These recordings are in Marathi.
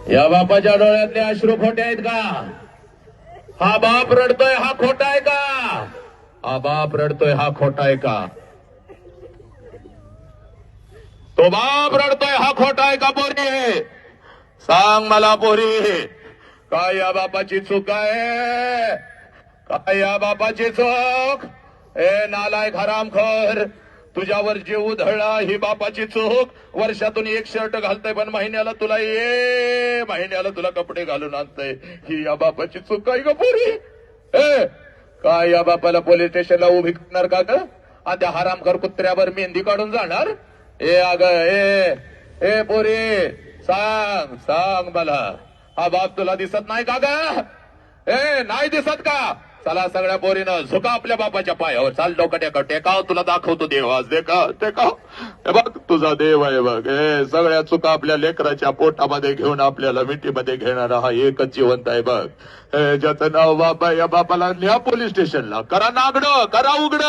या बापाच्या डोळ्यातले अश्रू खोटे आहेत का? हा बाप रडतोय हा खोटा आहे का? हा बाप रडतोय हा खोटा आहे का? तो बाप रडतोय हा खोटा आहे का पोरी? सांग मला पोरी, काय या बापाची चूक आहे? काय या बापाची चूक? ए नालायक हरामखोर, तुझ्यावर जीव उधळला ही बापाची चूक. वर्षातून एक शर्ट घालतय पण महिन्याला तुला कपडे घालून आणतय, ही या बापाची चूक आहे का पोरी? ए काय या बापाला पोलीस स्टेशनला उभी करणार का ग? आणि त्या हरामखोर कुत्र्यावर मेहंदी काढून जाणार? ए अग ए पोरी, सांग मला, हा बाप तुला दिसत नाही का ग? नाही दिसत का? चला सगळ्या पोरीनं झुका आपल्या बापाच्या पायावर, चाल डोकं टेकाव, तुला दाखवतो देव आज. टेकाव बघ तुझा देव आहे बघ. सगळ्या चुका आपल्या लेकराच्या पोटामध्ये घेऊन आपल्याला मिठीमध्ये घेणारा हा एकच जिवंत आहे बघ. ज्याचं नाव बाप आहे, या बापाला न्या पोलीस स्टेशनला, करा नागड, करा उघड.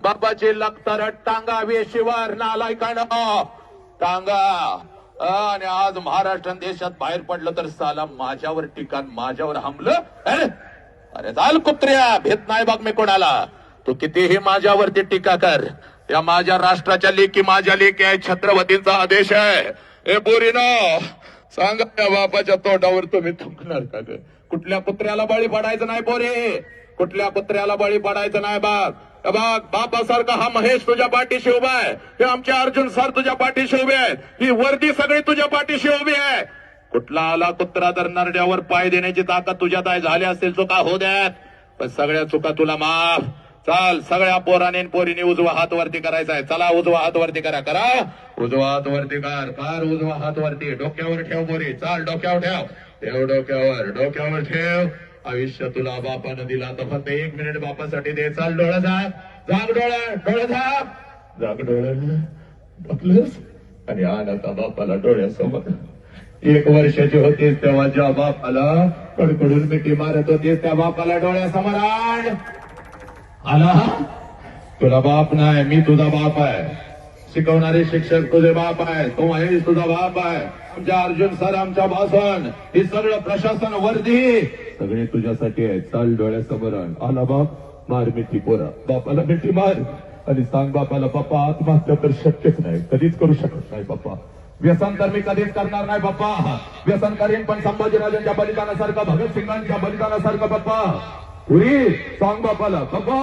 बापाची लखतर टांगा वेशीवर नालायकानं टांगा. आणि आज महाराष्ट्र देशात बाहेर पडलं तर साला माझ्यावर ठिकाण, माझ्यावर हमलं. अरे चाल कुत्र्या, भेट नाही बघ मी कोणाला. तू कितीही माझ्यावरती टीका कर, त्या माझ्या राष्ट्राच्या लेकी माझ्या लेकी आहे, छत्रपतींचा आदेश आहे. ए पोरीनो, सांगा त्या बापाच्या तोंडावर तुम्ही थुंकणार का ग? कुठल्या कुत्र्याला बळी पडायचं नाही पोरी, कुठल्या कुत्र्याला बळी पडायचं नाही बघ. बघ बापासारखा हा महेश तुझ्या पाठीशी उभा आहे, हे आमचे अर्जुन सर तुझ्या पाठीशी उभे आहेत, ही वर्दी सगळी तुझ्या पाठीशी उभी आहे. कुठला आला कुत्रा तर नरड्यावर पाय देण्याची ताकद तुझ्यात आहे. झाली असतील चुका हो द्यात, पण सगळ्या चुका तुला माफ. चाल सगळ्या पोराने पोरीने उजवा हात वरती करायचा आहे. चला उजवा हात वरती करा, उजवा हात वरती कर उजवा हात वरती. डोक्यावर ठेव पोरी, चाल डोक्यावर ठेव डोक्यावर ठेव. आयुष्य तुला बापानं दिला तर फक्त 1 मिनिट बापासाठी दे. चाल डोळा जाग डोळा बघलंस आणि आण आता बापाला डोळ्यासमोर. 1 वर्षाची होतीस तेव्हा ज्या बापाला कडकडून मिठी मारत होतीस त्या बापाला डोळ्यासमोर आण. आला? तुला बाप नाही, मी तुझा बाप आहे. शिकवणारे शिक्षक तुझे बाप आहे, तो महेश तुझा बाप आहे. आमच्या अर्जुन सर, आमच्या भाषण, हे सगळं प्रशासन वर्दी सगळे तुझ्यासाठी आहे. चाल डोळ्यासमोर आण. आला बाप, मार मिठी पोरा, बापाला मिठी मार आणि सांग बापाला, पप्पा आत्महत्या तर शक्यच नाही, कधीच करू शकत नाही पप्पा. व्यसन तर मी कधीच करणार नाही पप्पा. व्यसन करीन पण संभाजीराजांच्या बलिदानासारखं, भगतसिंगांच्या बलिदानासारखं पप्पा. पुरी सांग बापाला, पप्पा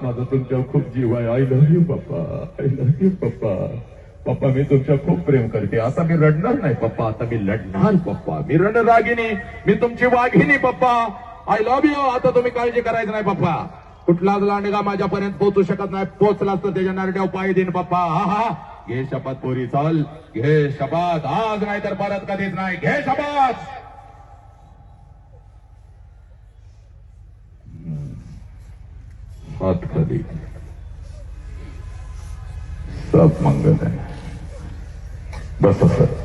माझा तुमच्यावर खूप जीव आहे, आय लव्ह यू पप्पा, आय लव्ह यू पप्पा. पप्पा मी तुमच्या खूप प्रेम करते. आता मी रडणार नाही पप्पा, आता मी लढणार पप्पा. मी रणरागिनी, मी तुमची वाघिनी पप्पा. I love you. आता तुम्ही काळजी करायचं नाही पप्पा. कुठलाच लांडगा माझ्यापर्यंत पोहोचू शकत नाही, पोहोचलाच तर त्याच्या नरड्यावर पाय देईन पप्पा. हा घे शपथ पोरी, चाल घे शपथ, आज नाही तर परत कधीच नाही. घे शपथ. हात खाली, सब मंगल आहे. बस सर.